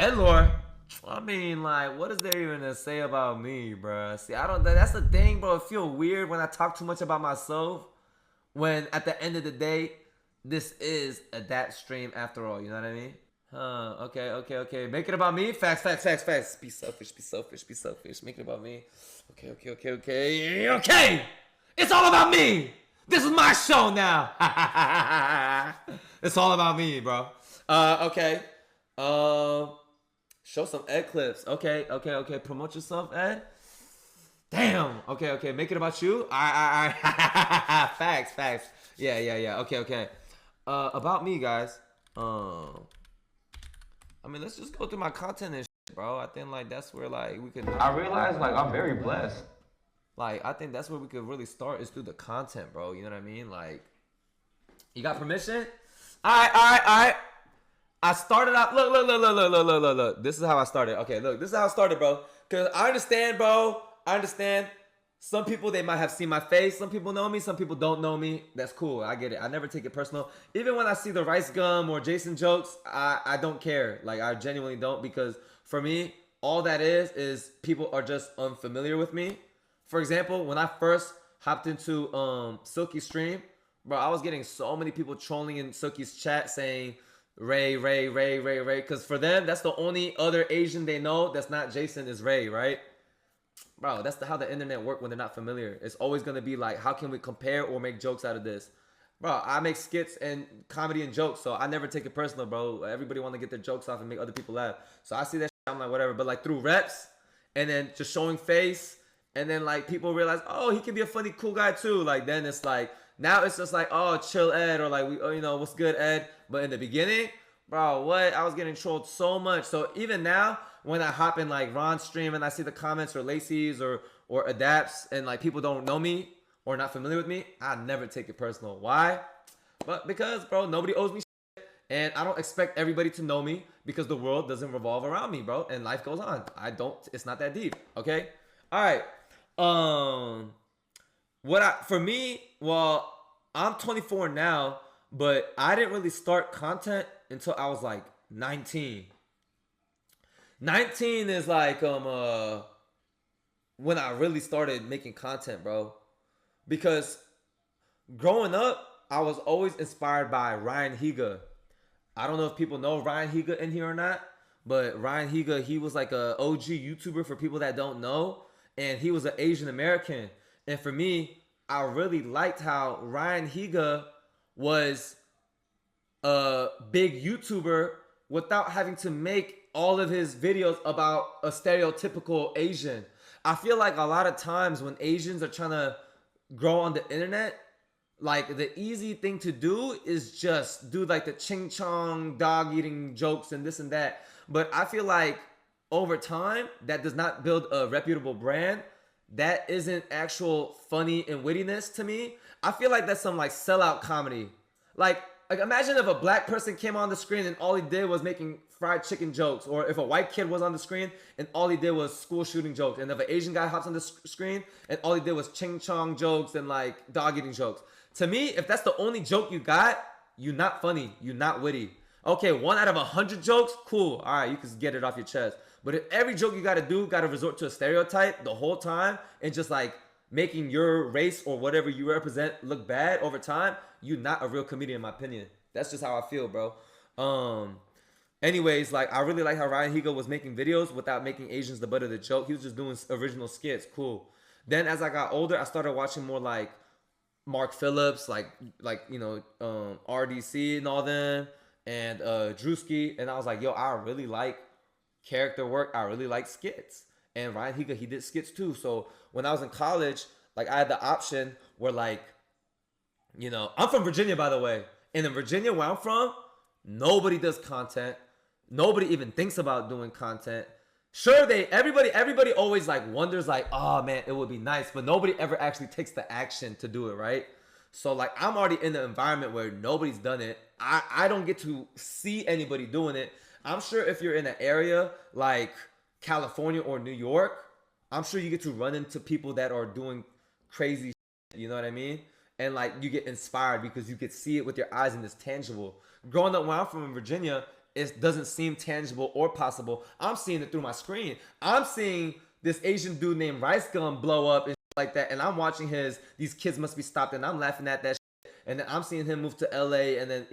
Edlore. I mean, like, what is there even to say about me, bro? See, I don't. That's the thing, bro. It feel weird when I talk too much about myself. When at the end of the day, this is a dat stream after all. You know what I mean? Okay, okay, okay. Make it about me. Facts, facts, facts, facts. Be selfish, be selfish, be selfish. Make it about me. Okay, okay, okay, okay. Okay! It's all about me! This is my show now! It's all about me, bro. Okay. Show some Ed clips. Okay, okay, okay. Promote yourself, Ed. Damn. Okay, okay. Make it about you. Alright. Facts, facts. Yeah, yeah, yeah. Okay, okay. About me, guys. I mean, let's just go through my content and shit, bro. I think like that's where like we could. I realize like I'm very blessed. Like I think that's where we could really start is through the content, bro. You know what I mean? Like, you got permission? All right, all right, all right. I started out. Look. This is how I started. Okay, look. This is how I started, bro. Cause I understand, bro. I understand. Some people, they might have seen my face. Some people know me. Some people don't know me. That's cool. I get it. I never take it personal. Even when I see the Rice Gum or Jason jokes, I don't care. Like, I genuinely don't, because for me, all that is people are just unfamiliar with me. For example, when I first hopped into Silky's stream, bro, I was getting so many people trolling in Silky's chat saying, Ray. Because for them, that's the only other Asian they know that's not Jason is Ray, right? Bro, that's how the internet work when they're not familiar. It's always going to be like, how can we compare or make jokes out of this? Bro, I make skits and comedy and jokes, so I never take it personal, bro. Everybody want to get their jokes off and make other people laugh. So I see that shit, I'm like, whatever. But like through reps and then just showing face, and then like people realize, oh, he can be a funny, cool guy too. Like then it's like, now it's just like, oh, chill Ed, or like, oh, you know, what's good Ed? But in the beginning, bro, what? I was getting trolled so much. So even now, when I hop in like Ron's stream and I see the comments or Lacey's or Adapts and like people don't know me or not familiar with me, I never take it personal. Why? But because, bro, nobody owes me shit, and I don't expect everybody to know me because the world doesn't revolve around me, bro, and life goes on. It's not that deep, okay? All right. For me, well, I'm 24 now, but I didn't really start content until I was like 19. 19 is like when I really started making content, bro. Because growing up, I was always inspired by Ryan Higa. I don't know if people know Ryan Higa in here or not, but Ryan Higa, he was like a OG YouTuber for people that don't know, and he was an Asian American. And for me, I really liked how Ryan Higa was a big YouTuber without having to make all of his videos about a stereotypical Asian. I feel like a lot of times when Asians are trying to grow on the internet, like the easy thing to do is just do like the ching chong dog eating jokes and this and that. But I feel like over time, that does not build a reputable brand. That isn't actual funny and wittiness to me. I feel like that's some like sellout comedy. Like imagine if a black person came on the screen and all he did was making fried chicken jokes, or if a white kid was on the screen and all he did was school shooting jokes, and if an Asian guy hops on the screen and all he did was ching chong jokes and like dog eating jokes. To me, if that's the only joke you got, you're not funny, you're not witty. Okay, 1 out of 100 jokes, cool. All right, you can get it off your chest. But if every joke you gotta do, gotta resort to a stereotype the whole time and just like making your race or whatever you represent look bad over time, you're not a real comedian in my opinion. That's just how I feel, bro. Anyways, like I really like how Ryan Higa was making videos without making Asians the butt of the joke. He was just doing original skits, cool. Then as I got older, I started watching more like Mark Phillips, like you know, RDC and all them, and Drewski, and I was like, yo, I really like character work. I really like skits. And Ryan Higa, he did skits too. So when I was in college, like I had the option where like, you know, I'm from Virginia, by the way. And in Virginia, where I'm from, nobody does content. Nobody even thinks about doing content. Sure, everybody always like wonders like, oh man, it would be nice, but nobody ever actually takes the action to do it, right? So like I'm already in the environment where nobody's done it. I don't get to see anybody doing it. I'm sure if you're in an area like California or New York, I'm sure you get to run into people that are doing crazy shit, you know what I mean? And like you get inspired because you could see it with your eyes and it's tangible. Growing up where I'm from in Virginia, it doesn't seem tangible or possible. I'm seeing it through my screen. I'm seeing this Asian dude named Rice Gum blow up and like that, and I'm watching these kids must be stopped, and I'm laughing at that shit. And then I'm seeing him move to LA and then,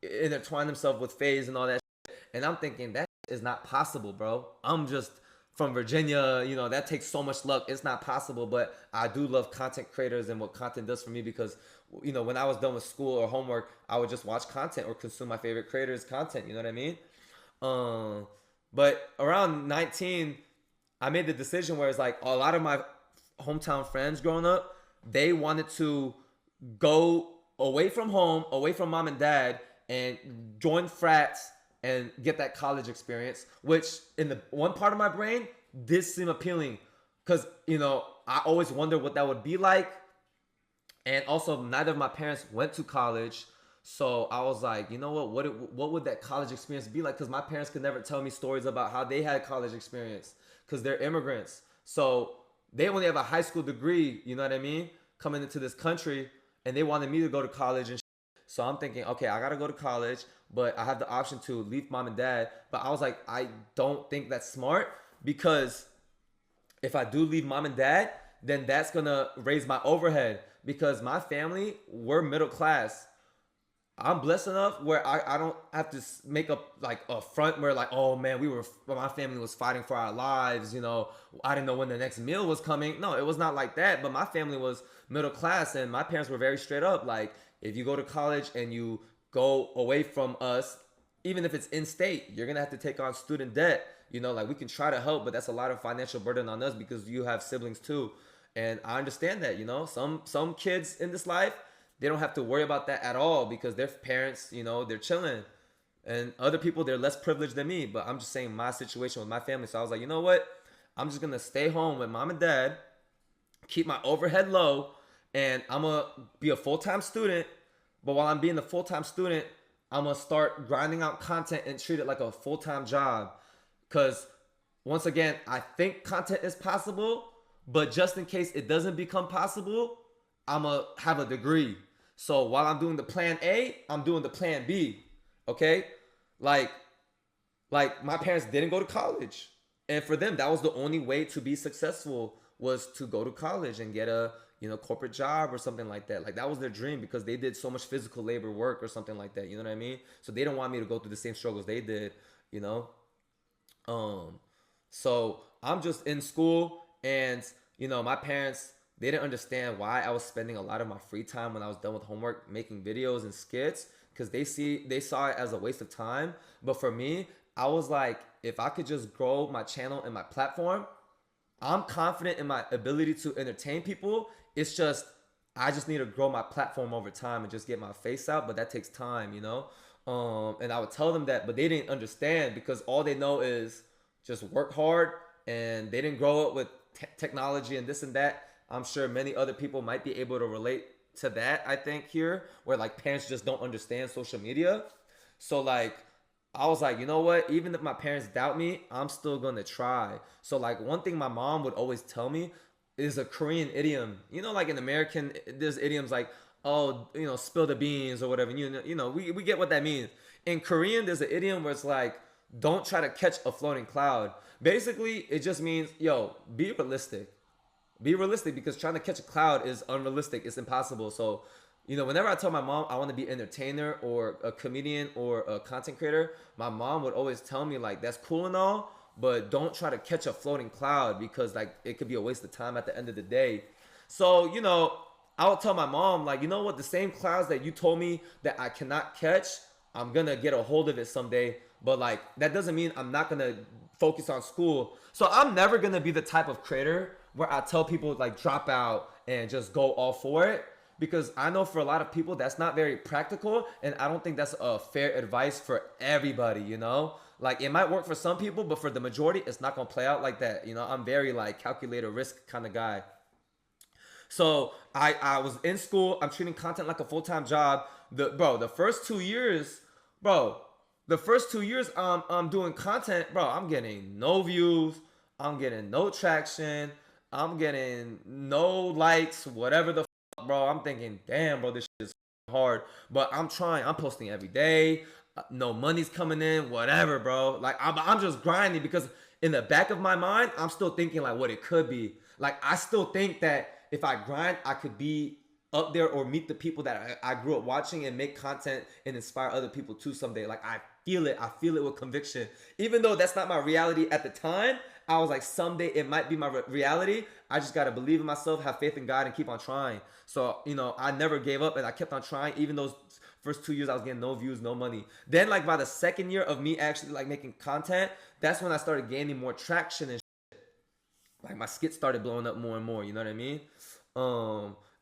intertwine himself with FaZe and all that shit. And I'm thinking that is not possible, bro. I'm just from Virginia, that takes so much luck. It's not possible, but I do love content creators and what content does for me because, when I was done with school or homework, I would just watch content or consume my favorite creators' content. You know what I mean? But around 19, I made the decision where it's like a lot of my hometown friends growing up, they wanted to go away from home, away from mom and dad, and join frats and get that college experience, which in the one part of my brain did seem appealing because, I always wondered what that would be like. And also, neither of my parents went to college. So I was like, you know what would that college experience be like? Because my parents could never tell me stories about how they had college experience because they're immigrants. So they only have a high school degree, you know what I mean, coming into this country, and they wanted me to go to college and so I'm thinking, okay, I gotta go to college, but I have the option to leave mom and dad. But I was like, I don't think that's smart because if I do leave mom and dad, then that's gonna raise my overhead because my family, we're middle class. I'm blessed enough where I don't have to make up like a front where like, oh man, my family was fighting for our lives. I didn't know when the next meal was coming. No, it was not like that. But my family was middle class and my parents were very straight up. Like if you go to college and you go away from us, even if it's in state, you're going to have to take on student debt. Like we can try to help, but that's a lot of financial burden on us because you have siblings too. And I understand that, some kids in this life, they don't have to worry about that at all because their parents, they're chilling. And other people, they're less privileged than me. But I'm just saying my situation with my family. So I was like, you know what? I'm just going to stay home with mom and dad, keep my overhead low, and I'm going to be a full-time student. But while I'm being a full-time student, I'm going to start grinding out content and treat it like a full-time job. Because once again, I think content is possible. But just in case it doesn't become possible, I'm going to have a degree. So while I'm doing the plan A, I'm doing the plan B. Okay? Like my parents didn't go to college. And for them, that was the only way to be successful was to go to college and get a, corporate job or something like that. Like that was their dream because they did so much physical labor work or something like that. You know what I mean? So they don't want me to go through the same struggles they did, So I'm just in school and, my parents, they didn't understand why I was spending a lot of my free time when I was done with homework making videos and skits because they saw it as a waste of time. But for me, I was like, if I could just grow my channel and my platform, I'm confident in my ability to entertain people. It's just, I just need to grow my platform over time and just get my face out. But that takes time, And I would tell them that, but they didn't understand because all they know is just work hard and they didn't grow up with technology and this and that. I'm sure many other people might be able to relate to that, I think, here, where like parents just don't understand social media. So like, I was like, you know what? Even if my parents doubt me, I'm still going to try. So like one thing my mom would always tell me is a Korean idiom. Like in American, there's idioms like, oh, spill the beans or whatever. We get what that means. In Korean, there's an idiom where it's like, don't try to catch a floating cloud. Basically, it just means, yo, be realistic. Be realistic because trying to catch a cloud is unrealistic. It's impossible. So, whenever I tell my mom I want to be an entertainer or a comedian or a content creator, my mom would always tell me like, that's cool and all, but don't try to catch a floating cloud because like it could be a waste of time at the end of the day. So, I would tell my mom like, you know what, the same clouds that you told me that I cannot catch, I'm going to get a hold of it someday. But like, that doesn't mean I'm not going to focus on school. So I'm never going to be the type of creator where I tell people like drop out and just go all for it. Because I know for a lot of people, that's not very practical. And I don't think that's a fair advice for everybody, Like it might work for some people, but for the majority, it's not going to play out like that. I'm very like calculator risk kind of guy. So I was in school. I'm treating content like a full-time job. The first 2 years, I'm doing content, bro. I'm getting no views. I'm getting no traction. I'm getting no likes, whatever the fuck, bro. I'm thinking, damn, bro, this shit is hard. But I'm trying. I'm posting every day. no money's coming in, whatever, bro. Like I'm just grinding because in the back of my mind, I'm still thinking like what it could be. Like I still think that if I grind, I could be up there or meet the people that I grew up watching and make content and inspire other people too someday. Like I feel it. I feel it with conviction. Even though that's not my reality at the time, I was like, someday it might be my reality. I just got to believe in myself, have faith in God, and keep on trying. So, you know, I never gave up and I kept on trying. Even those first 2 years, I was getting no views, no money. Then, like, by the second year of me actually, like, making content, that's when I started gaining more traction and shit. Like, my skits started blowing up more and more, you know what I mean?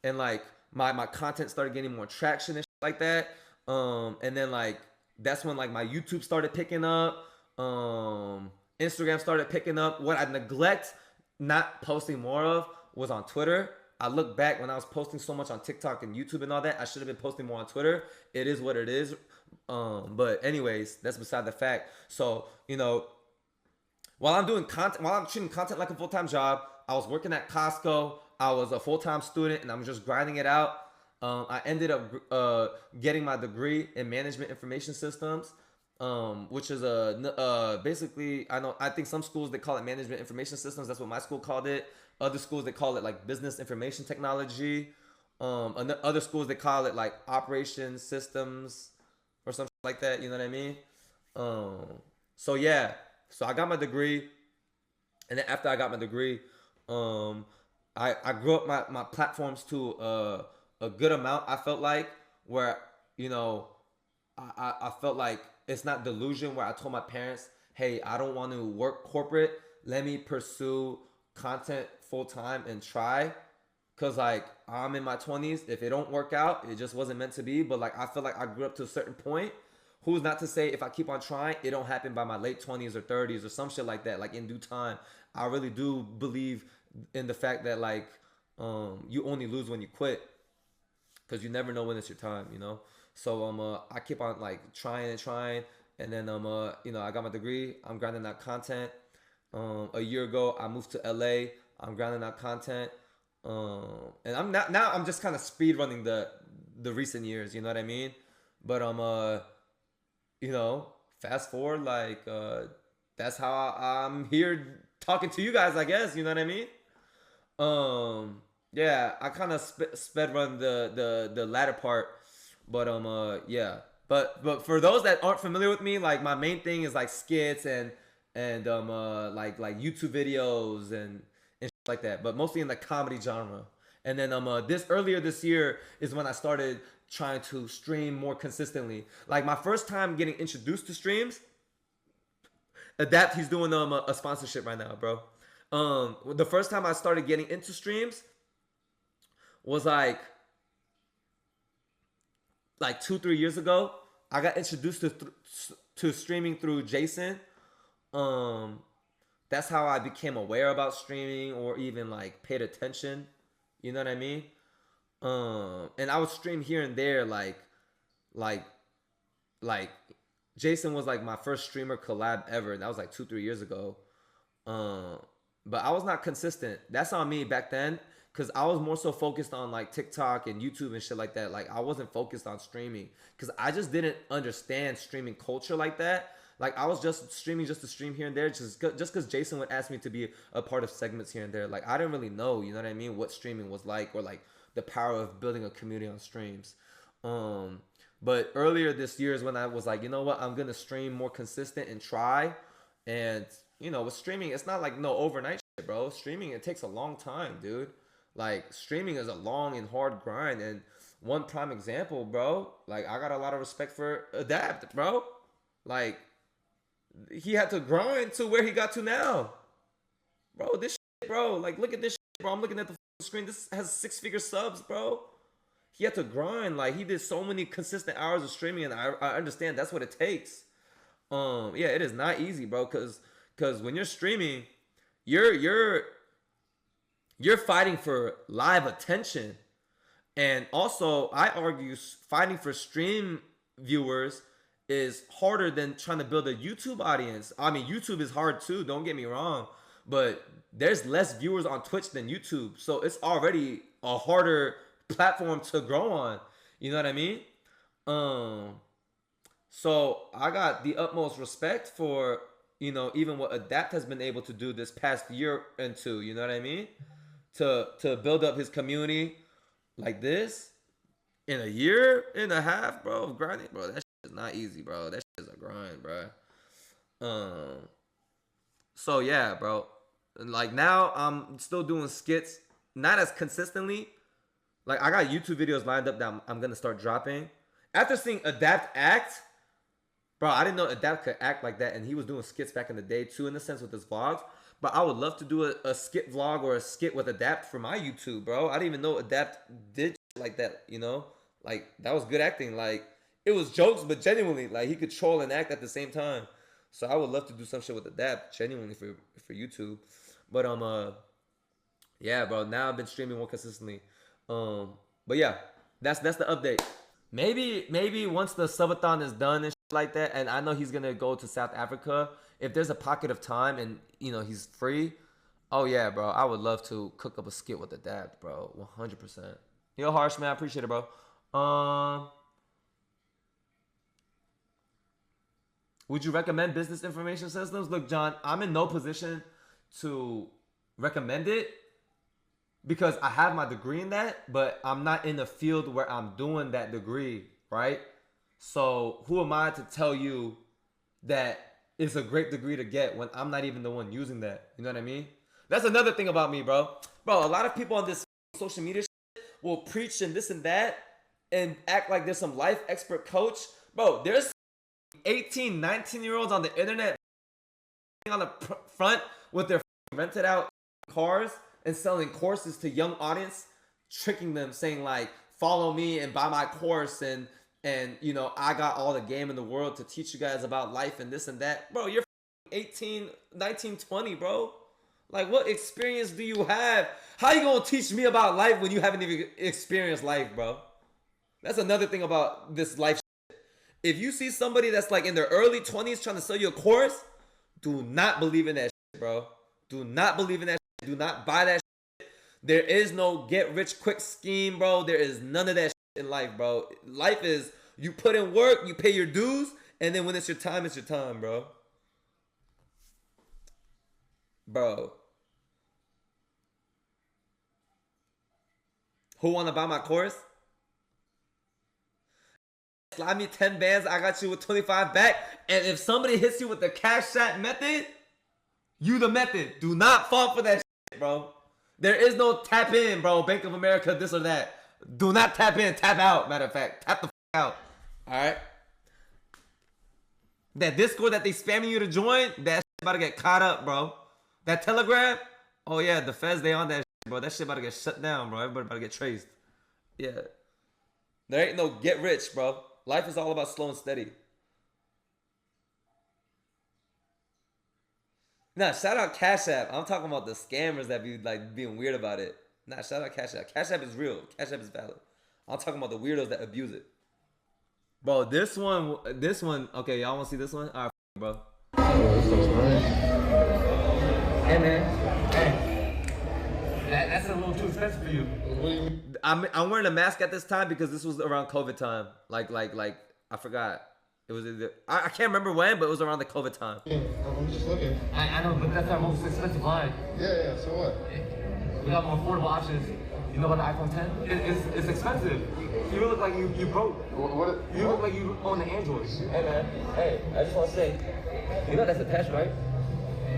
And, like, my content started getting more traction and shit like that. And then, like, that's when, like, my YouTube started picking up. Instagram started picking up. What I neglect not posting more of was on Twitter. I look back when I was posting so much on TikTok and YouTube and all that. I should have been posting more on Twitter. It is what it is. But anyways, that's beside the fact. So, you know, while I'm doing content, while I'm treating content like a full-time job, I was working at Costco. I was a full-time student and I'm just grinding it out. I ended up getting my degree in management information systems. Which is basically I think some schools they call it management information systems. That's what my school called it. Other schools they call it like business information technology. Other schools they call it like operations systems or something like that. You know what I mean? So yeah. So I got my degree, and then after I got my degree, I grew up my platforms to a good amount. I felt like where you know I felt like it's not delusion where I told my parents, hey, I don't want to work corporate. Let me pursue content full time and try. Cause like I'm in my 20s. If it don't work out, it just wasn't meant to be. But like I feel like I grew up to a certain point. Who's not to say if I keep on trying, it don't happen by my late 20s or 30s or some shit like that. Like in due time. I really do believe in the fact that like you only lose when you quit. Cause you never know when it's your time, you know? So I keep on like trying, and then you know I got my degree. I'm grinding out content. A year ago I moved to LA. I'm grinding out content. And I'm not now. I'm just kind of speed running the recent years. You know what I mean? But you know, fast forward like that's how I'm here talking to you guys. I guess you know what I mean. Yeah, I kind of sped run the latter part. But yeah. But for those that aren't familiar with me, like my main thing is like skits and like YouTube videos and shit like that. But mostly in the comedy genre. And then earlier this year is when I started trying to stream more consistently. Like my first time getting introduced to streams. Adapt, he's doing a sponsorship right now, bro. The first time I started getting into streams was like 2-3 years ago. I got introduced to streaming through Jason. That's how I became aware about streaming or even like paid attention. You know what I mean? And I would stream here and there like Jason was like my first streamer collab ever, and that was like 2-3 years ago. But I was not consistent. That's on me back then. Cause I was more so focused on like TikTok and YouTube and shit like that. Like I wasn't focused on streaming. Cause I just didn't understand streaming culture like that. Like I was just streaming just to stream here and there. Just cause Jason would ask me to be a part of segments here and there. Like I didn't really know, you know what I mean? What streaming was like or like the power of building a community on streams. But earlier this year is when I was like, you know what? I'm going to stream more consistent and try. And you know, with streaming, it's not like no overnight shit, bro. Streaming, it takes a long time, dude. Like streaming is a long and hard grind, and one prime example, bro. Like I got a lot of respect for Adapt, bro. Like he had to grind to where he got to now, bro. This shit, bro. Like look at this shit, bro. I'm looking at the screen. This has 6-figure subs, bro. He had to grind. Like he did so many consistent hours of streaming, and I understand that's what it takes. Yeah, it is not easy, bro. Cause when you're streaming, you're fighting for live attention. And also, I argue fighting for stream viewers is harder than trying to build a YouTube audience. I mean, YouTube is hard too, don't get me wrong. But there's less viewers on Twitch than YouTube. So it's already a harder platform to grow on. You know what I mean? So I got the utmost respect for, even what Adapt has been able to do this past year and two. You know what I mean? To build up his community like this in a year and a half, bro, of grinding, bro. That shit is not easy, bro. That shit is a grind, bro. So yeah, bro. Like now I'm still doing skits, not as consistently. Like I got YouTube videos lined up that I'm gonna start dropping. After seeing Adapt act, bro, I didn't know Adapt could act like that, and he was doing skits back in the day too, in a sense with his vlogs. But I would love to do a skit vlog or a skit with Adapt for my YouTube, bro. I didn't even know Adapt did shit like that, Like that was good acting. Like it was jokes, but genuinely, like he could troll and act at the same time. So I would love to do some shit with Adapt, genuinely for YouTube. But yeah, bro. Now I've been streaming more consistently. But yeah, that's the update. Maybe once the subathon is done and shit like that, and I know he's gonna go to South Africa. If there's a pocket of time and he's free, oh yeah, bro. I would love to cook up a skit with Adapt, bro. 100%. Yo, Harsh man, I appreciate it, bro. Would you recommend business information systems? Look, John, I'm in no position to recommend it because I have my degree in that, but I'm not in the field where I'm doing that degree, right? So who am I to tell you that it's a great degree to get when I'm not even the one using that? You know what I mean? That's another thing about me, bro. Bro, a lot of people on this social media shit will preach and this and that and act like there's some life expert coach. Bro, there's 18, 19-year-olds on the internet on the front with their rented out cars and selling courses to young audience, tricking them, saying like, follow me and buy my course and I got all the game in the world to teach you guys about life and this and that. Bro, you're 18, 19, 20, bro. Like, what experience do you have? How you gonna teach me about life when you haven't even experienced life, bro? That's another thing about this life shit. If you see somebody that's like in their early 20s trying to sell you a course, do not believe in that shit, bro. Do not believe in that shit. Do not buy that shit. There is no get rich quick scheme, bro. There is none of that shit in life, bro. Life is you put in work, you pay your dues, and then when it's your time, bro. Bro. Who wanna buy my course? Slide me 10 bands, I got you with 25 back. And if somebody hits you with the cash shot method, you the method. Do not fall for that shit, bro. There is no tap in, bro. Bank of America, this or that. Do not tap in, tap out. Matter of fact, tap the out. Alright? That Discord that they spamming you to join, that shit about to get caught up, bro. That Telegram, oh yeah, the feds, they on that shit, bro. That shit about to get shut down, bro. Everybody about to get traced. Yeah. There ain't no get rich, bro. Life is all about slow and steady. Nah, shout out Cash App. I'm talking about the scammers that be like being weird about it. Nah, shout out Cash App. Cash App is real. Cash App is valid. I'm talking about the weirdos that abuse it. Bro, this one, okay, y'all want to see this one? All right, bro. Hey, man. Hey. That's a little too expensive for you. I'm wearing a mask at this time because this was around COVID time. Like I forgot. It was either, I can't remember when, but it was around the COVID time. Yeah, I'm just looking. I know, but that's our most expensive line. Yeah, so what? We got more affordable options. You know about the iPhone 10? It's expensive. You look like you broke. You look like you own the Android. Hey man, hey, I just want to say, you know that's attached, right?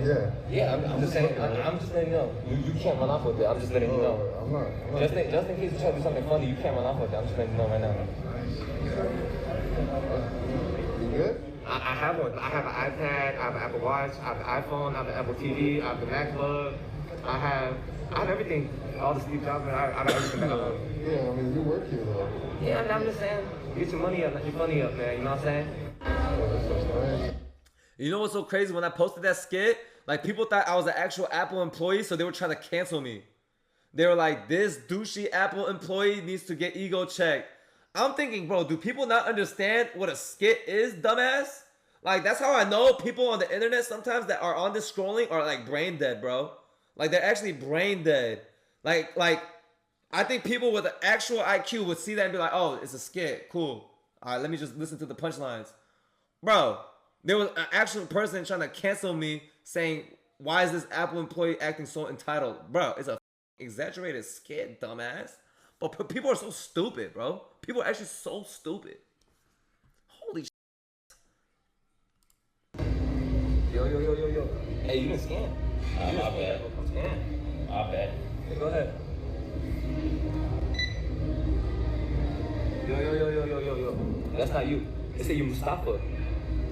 Yeah. Yeah, I'm just saying, I'm just letting you know. You can't run off with it, I'm just letting you know. I'm not. Just in case you try to do something funny, you can't run off with it, I'm just letting you know right now. You good? I have one. I have an iPad, I have an Apple Watch, I have an iPhone, I have an Apple TV, I have the MacBook, I have everything. All the Steve Jobs, I have everything back home. Yeah, I mean, you work here though. Yeah, I'm just saying, get your money up, let your money up, man, you know what I'm saying? Oh, that's so nice. You know what's so crazy? When I posted that skit, like people thought I was an actual Apple employee, so they were trying to cancel me. They were like, this douchey Apple employee needs to get ego checked. I'm thinking, bro, do people not understand what a skit is, dumbass? Like, that's how I know people on the internet sometimes that are on this scrolling are like brain dead, bro. Like, they're actually brain dead. Like, I think people with an actual IQ would see that and be like, oh, it's a skit, cool. All right, let me just listen to the punchlines. Bro, there was an actual person trying to cancel me saying, why is this Apple employee acting so entitled? Bro, it's a exaggerated skit, dumbass. But people are so stupid, bro. People are actually so stupid. Holy shit. Yo. Hey, you didn't scan. My bad. Scan. My bad. Hey, go ahead. Yo. That's not you. They say you Mustafa.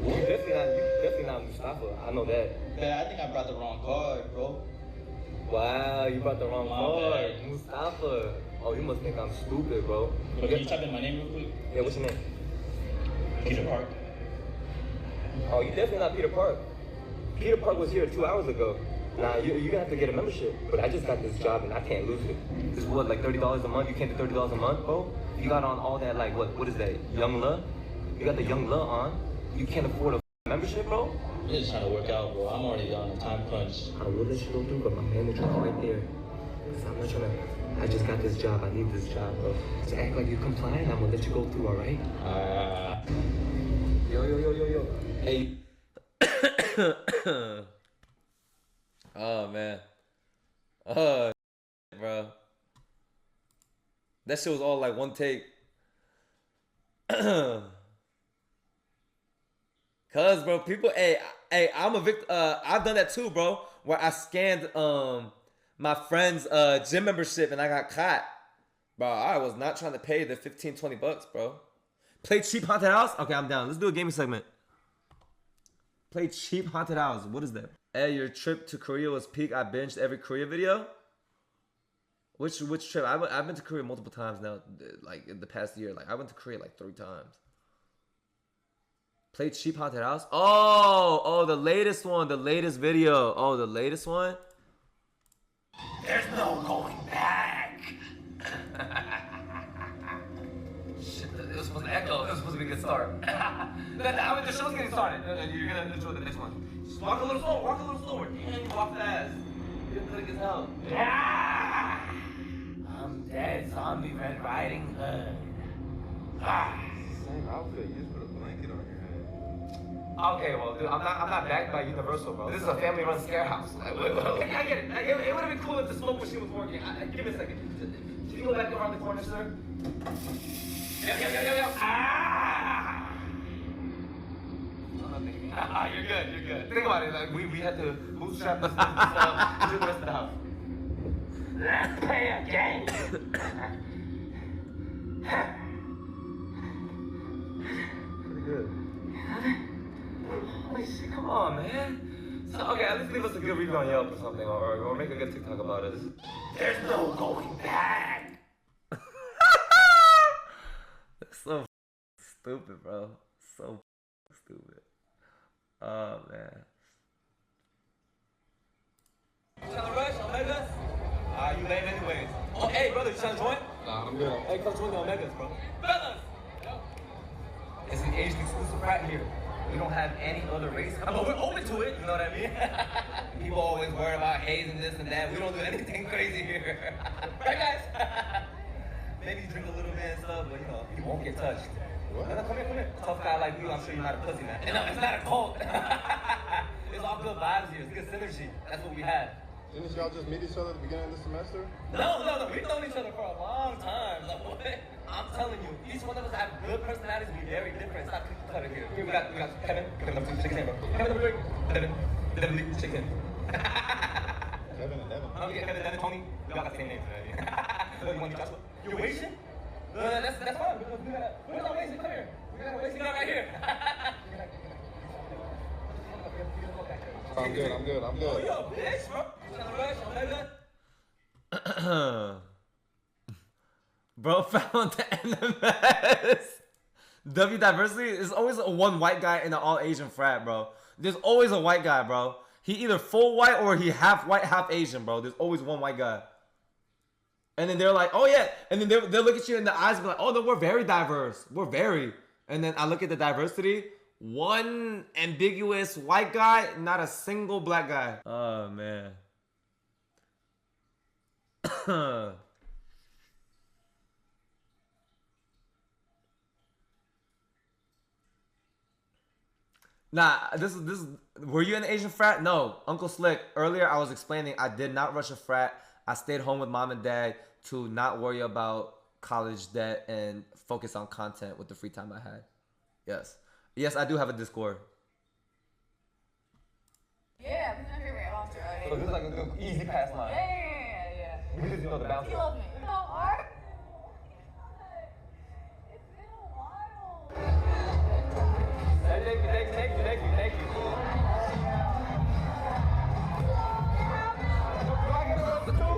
You definitely not Mustafa. I know that. Man, I think I brought the wrong card, bro. Wow, you brought the wrong My card. bad. Mustafa. Oh, you must think I'm stupid, bro. But can you type in my name real quick? Yeah, what's your name? Peter Park. Oh, you definitely not Peter Park. Peter Park was here 2 hours ago. Nah, you're gonna have to get a membership. But I just got this job and I can't lose it. This is what, like $30 a month? You can't do $30 a month, bro? You got on all that, like, what is that? Young La? You got the Young La on. You can't afford a membership, bro? I'm just trying to work out, bro. I'm already on a time crunch. I will let you go through, but my manager's right there. Cause I'm not trying to. I just got this job. I need this job, bro. So act like you're compliant. I'm gonna let you go through, all right? Yo. Hey. Oh, man. Bro. That shit was all like one take. Cause, bro, people, hey, I'm a victim. I've done that too, bro. Where I scanned my friend's gym membership and I got caught. Bro, I was not trying to pay the 15, 20 bucks, bro. Play cheap haunted house? Okay, I'm down. Let's do a gaming segment. Play cheap haunted house. What is that? Hey, your trip to Korea was peak. I binged every Korea video. Which trip? I've been to Korea multiple times now. Like in the past year. Like I went to Korea like 3 times. Play cheap haunted house. Oh, the latest one. The latest video. Oh, the latest one. There's no going back. Shit, it was supposed to echo. It was supposed to be a good start. The show's getting started. You're gonna enjoy the next one. Just walk a little slower. Walk a little slower. Damn, you walk fast. You're quick as hell. I'm dead. Zombie Red Riding Hood. Same outfit. You just put a blanket on your head. Okay, well, dude, I'm not backed by Universal, bro. This is a family-run scare house. I get it. It would have been cool if the smoke machine was working. Give me a second. Can you go back around the corner, sir? Yo. You're good. Think about it. Like, we had to bootstrap this stuff to the rest of the house. Let's play a game. Pretty good. Holy shit, come on, man. So, okay, at least leave us a good review on Yelp or something, or make a good TikTok about us. There's no going back. That's so stupid, bro. So stupid. Oh, man. Trying to rush Omegas? You late anyways. Oh, hey, brother, you trying to join? Nah, I'm good. Hey, come join the Omegas, bro. Fellas! It's an Asian exclusive frat here. We don't have any other race, but we're open to it, you know what I mean? People always worry about haze and this and that. We don't do anything crazy here. Right, guys? Maybe drink a little bit and stuff, but you know, you won't get touched. What? No, come here. Tough guy like you, I'm sure you're not a pussy, man. No, it's not a cult. It's all good vibes here. It's good synergy. That's what we had. Didn't y'all just meet each other at the beginning of the semester? No. We've known each other for a long time. Like, what? I'm telling you, each one of us have good personalities. We're very different. It's not cookie cutter here. Here we got Kevin. Kevin, number 2, chicken, bro. Kevin, number 3. Devin, chicken. Kevin and Devin. Kevin, Tony. We all got the same names, right? You want to Joshua? You're Asian? That's fine. Because we're not Asian. Come here. We got a Asian guy right here. I'm good. Oh, you a bitch, bro. Bro found the NMS. W diversity is always a one white guy in an all Asian frat, bro. There's always a white guy, bro. He either full white or he half white, half Asian, bro. There's always one white guy. And then they're like, oh yeah. And then they'll look at you in the eyes and be like, oh no, we're very diverse. We're very. And then I look at the diversity. One ambiguous white guy, not a single black guy. Oh, man. Nah, this is. Were you in the Asian frat? No, Uncle Slick. Earlier, I was explaining I did not rush a frat. I stayed home with mom and dad to not worry about college debt and focus on content with the free time I had. Yes, I do have a Discord. Yeah, this is my favorite monster. So this is like a good, easy pass line. Yeah. Because you know the bouncer. He loves me. You know, Art? It's been a while. Hey, thank you. Do I get a number two?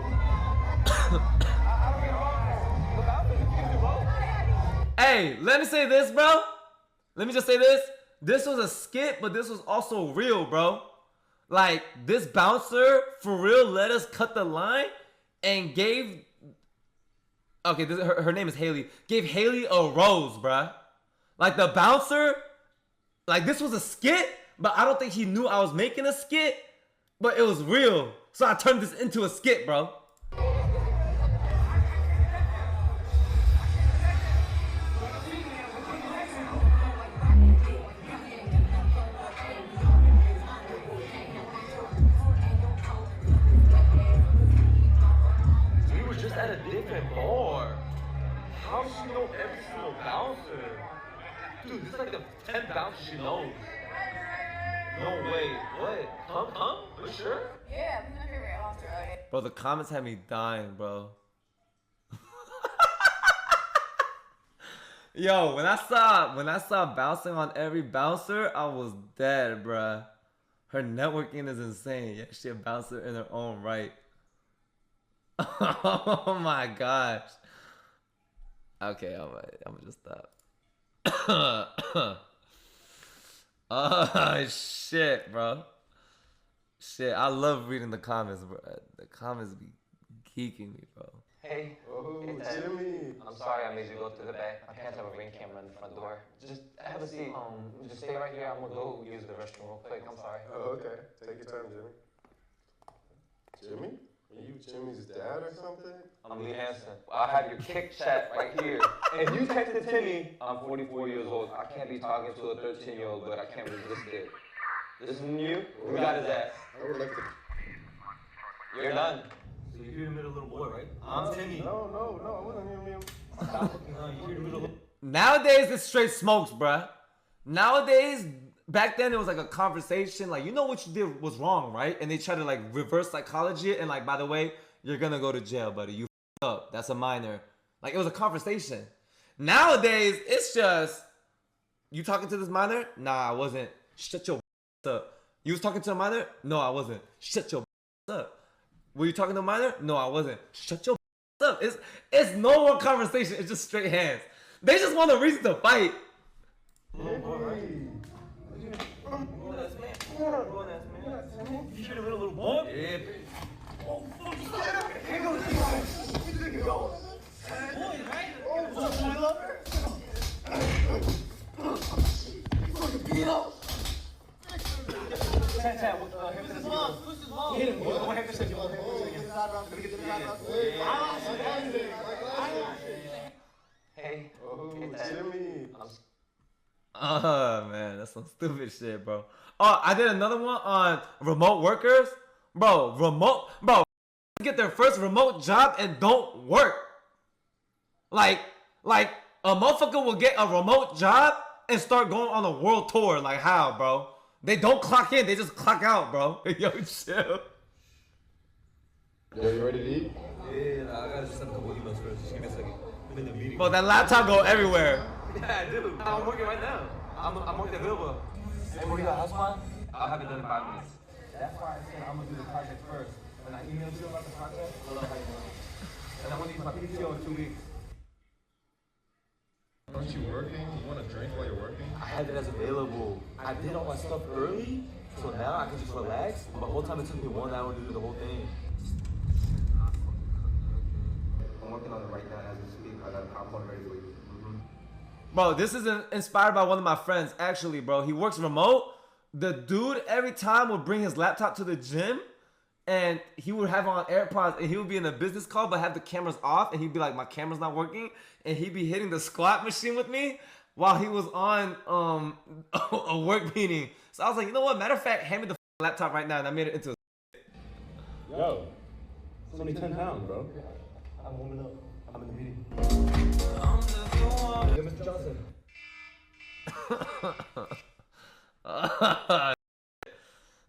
I don't get wrong. The bouncer, you can do both. Hey, let me say this, bro. Let me just say this. This was a skit, but this was also real, bro. Like, this bouncer, for real, let us cut the line and gave... Okay, her name is Haley. Gave Haley a rose, bruh. Like, the bouncer... Like, this was a skit, but I don't think he knew I was making a skit. But it was real. So I turned this into a skit, bro. Just at a different bar. How does she know every single bouncer? Dude, this is like the 10th bouncer she knows. No way. What? Come? You sure? Yeah, this is my favorite monster. Bro, the comments had me dying, bro. Yo, when I saw bouncing on every bouncer, I was dead, bruh. Her networking is insane. Yeah, she a bouncer in her own right. Oh my gosh. Okay, I'm gonna just stop. Oh shit, bro. Shit, I love reading the comments, bro. The comments be geeking me, bro. Hey. Oh, Hey, Jimmy. I'm sorry I made you go through the back. My parents have a ring camera in the front door. Just have a seat. Just stay right here. I'm gonna go use the restroom real quick. I'm sorry. Oh, okay. Take your time, Jimmy. Jimmy? Are you Jimmy's dad or something? I'm Lee Hansen. I have your kick chat right here. If you texted Timmy, I'm 44 years old. I can't be talking to a 13-year-old, but I can't resist it. This is you. We got his ass. I would like to. You're done. So you're here to meet a little boy, right? I'm Timmy. No, I wasn't hearing him. Stop looking on. You're here to meet a little. Nowadays, it's straight smokes, bruh. Nowadays, back then, it was like a conversation. Like, you know what you did was wrong, right? And they try to, like, reverse psychology it. And, like, by the way, you're gonna go to jail, buddy. You f***ed up. That's a minor. Like, it was a conversation. Nowadays, it's just, you talking to this minor? Nah, I wasn't. Shut your up. You was talking to a minor? No, I wasn't. Shut your up. Were you talking to a minor? No, I wasn't. Shut your up. It's no more conversation. It's just straight hands. They just want a reason to fight. You should have been a little boy. Yeah. Oh, fuck. Here goes the go. Boy, right? Oh, fucking beat up. Chat, push his mom. Hit him. One hand to Hey. Oh, Jimmy. Oh, man, that's some stupid shit, bro. Oh, I did another one on remote workers. Bro, get their first remote job and don't work. Like a motherfucker will get a remote job and start going on a world tour. Like, how, bro? They don't clock in, they just clock out, bro. Yo, chill. Yo, you ready to eat? Yeah, I gotta just send a couple emails first. Just give me a second. I'm in the meeting. Bro, that laptop go everywhere. Yeah, I do. I'm working right now. I'm working at Blvd. Hey, what do you got, house plan? I'll have it done in 5 minutes. That's why I said I'm gonna do the project first. When I email you about the project, I'll let you know. And I'm gonna use my PTO in 2 weeks. Aren't you working? You want to drink while you're working? I had it as available. I did all my stuff early, so now I can just relax. But the whole time it took me 1 hour to do the whole thing. I'm working on it right now as we speak. I got a popcorn ready for you. Bro, this is inspired by one of my friends. Actually, bro, he works remote. The dude every time would bring his laptop to the gym and he would have on AirPods and he would be in a business call but have the cameras off and he'd be like, my camera's not working, and he'd be hitting the squat machine with me while he was on a work meeting. So I was like, you know what? Matter of fact, hand me the laptop right now, and I made it into a Yo, it's only 10 pounds, bro. I'm warming up. I'm in the meeting. Yo, Mr. Johnson.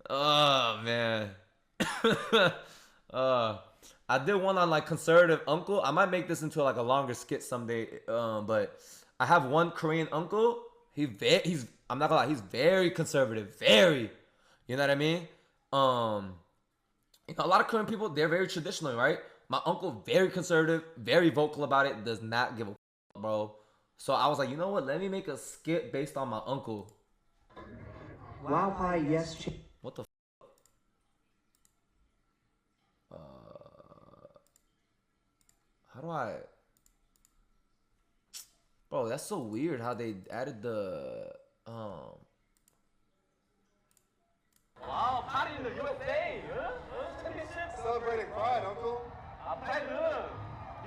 Oh man. I did one on like conservative uncle. I might make this into like a longer skit someday. But I have one Korean uncle. He's I'm not gonna lie, he's very conservative. Very. You know what I mean? You know, a lot of Korean people, they're very traditional, right? My uncle, very conservative, very vocal about it, does not give a bro. So I was like, you know what? Let me make a skit based on my uncle. Wow, hi, yes. What the how do I... Bro, that's so weird how they added the... Wow, party in the USA. Celebrating pride, uncle. Pride.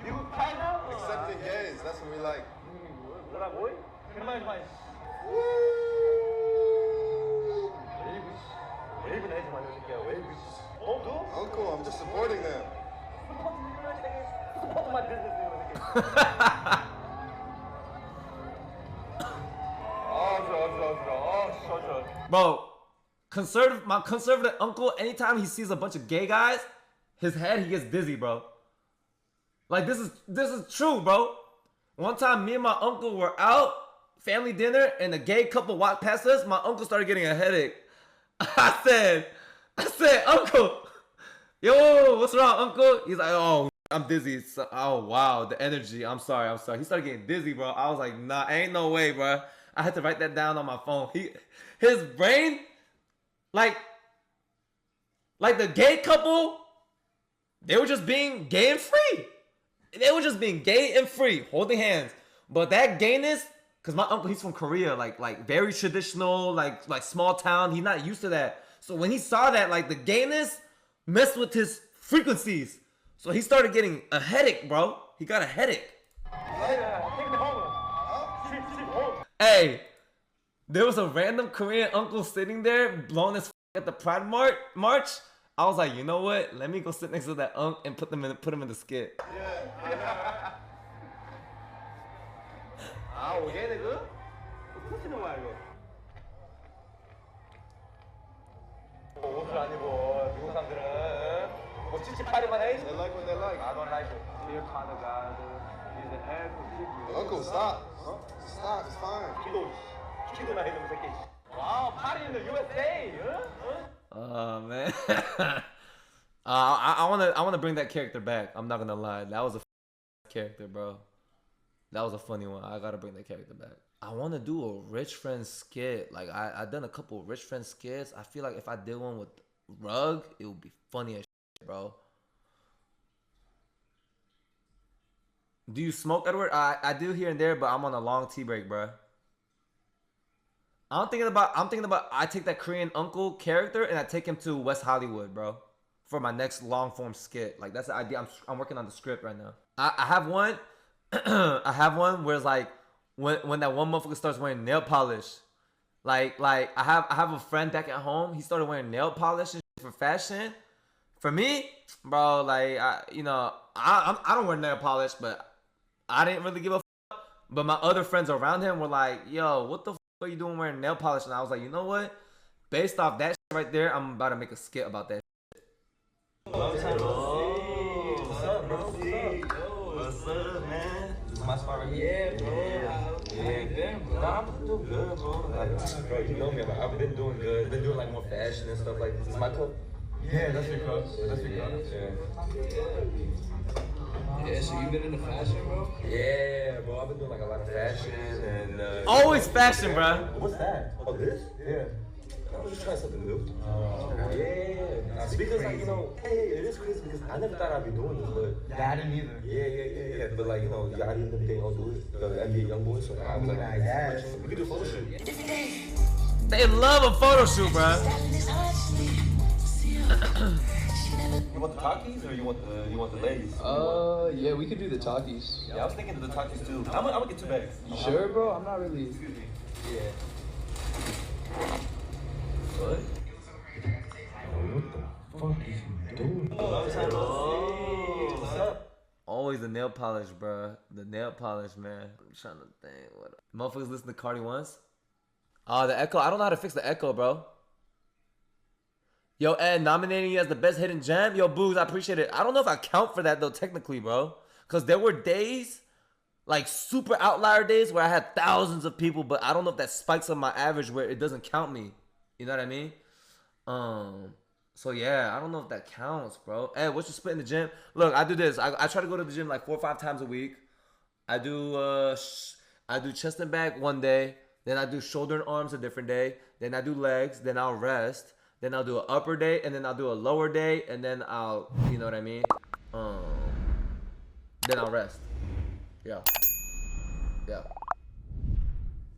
미국 pride. Accepting gays, that's what we like. 뭐라 뭐이? 정말 좋아해. 웨이브 내지 마, 이 새끼야. 웨이브. 너? Uncle, I'm just supporting them. 스포츠만 비즈니스 이거 새끼. 좋아. Bro, my conservative uncle, anytime he sees a bunch of gay guys, his head, he gets dizzy, bro. Like, this is true, bro. One time, me and my uncle were out, family dinner, and a gay couple walked past us. My uncle started getting a headache. I said, Uncle, yo, what's wrong, Uncle? He's like, oh, I'm dizzy. So, oh, wow, the energy. I'm sorry. He started getting dizzy, bro. I was like, nah, ain't no way, bro. I had to write that down on my phone. His brain, like the gay couple, they were just being gay and free. They were just being gay and free, holding hands. But that gayness, because my uncle, he's from Korea, like very traditional, like small town. He's not used to that. So when he saw that, like the gayness messed with his frequencies. So he started getting a headache, bro. He got a headache. Hey, there was a random Korean uncle sitting there, blowing his at the Pride March. I was like, you know what? Let me go sit next to that unk and put him in the skit. 아, 얘네 그? 푸시는 거야 이거. 옷을 안 입어. 미국 사람들은 뭐 찌찌파리만 해. They like what they like. I don't like it. Here kind of guy. He's an air. Uncle, stop. Stop, it's fine. 키도나 해 놈 새끼. 와우, party in the USA. Oh man. I wanna bring that character back. I'm not gonna lie. That was a character, bro. That was a funny one. I gotta bring that character back. I wanna do a rich friend skit. Like I done a couple rich friend skits. I feel like if I did one with Rug, it would be funny as shit, bro. Do you smoke, Edward? I do here and there, but I'm on a long tea break, bro. I'm thinking about I take that Korean uncle character and I take him to West Hollywood, bro, for my next long form skit. Like that's the idea. I'm working on the script right now. I have one. I have one where it's like when that one motherfucker starts wearing nail polish. Like I have a friend back at home. He started wearing nail polish and shit for fashion. For me, bro, like I don't wear nail polish, but I didn't really give a fuck. But my other friends around him were like, yo, what the fuck are you doing wearing nail polish? And I was like, you know what? Based off that shit right there, I'm about to make a skit about that shit. What's up, bro? What's up, man? This is my spot right here. Yeah, bro. Yeah, bro. Nah, I'm doing good, bro. Like, bro, you know me. Like, I've been doing good. Been doing like more fashion and stuff like this. Is my cup? Yeah, that's your cup. That's your cup. Yeah, so you've been into fashion, bro? Yeah, bro. I've been doing like a lot of fashion and Always fashion, bro. What's that? Oh, this? Yeah. I was just trying something new. Yeah. Because like, you know, it is crazy because I never thought I'd be doing this, but I didn't either. Yeah. But like, you know, Yachty and them, they all do it. The NBA young boys. So I was like, yeah, we could do a photo shoot. They love a photo shoot, bro. You want the Takis or you want the ladies? Yeah, we could do the talkies. Yeah, I was thinking of the Takis too. I'm gonna get 2 bags. Sure, bro? I'm not really... Excuse me. Yeah. What? What the fuck is he doing? What's up? Always the nail polish, bro. The nail polish, man. I'm trying to think. What? Motherfuckers listen to Cardi once. Oh, the echo. I don't know how to fix the echo, bro. Yo, Ed, nominating you as the best hidden gem. Yo, Booze, I appreciate it. I don't know if I count for that, though, technically, bro. Because there were days, like super outlier days, where I had thousands of people, but I don't know if that spikes on my average where it doesn't count me. You know what I mean? So, yeah, I don't know if that counts, bro. Ed, what's your split in the gym? Look, I do this. I try to go to the gym like 4 or 5 times a week. I do chest and back one day. Then I do shoulder and arms a different day. Then I do legs. Then I'll rest. Then I'll do an upper day, and then I'll do a lower day, and then I'll, you know what I mean? Then I'll rest. Yeah. Yeah.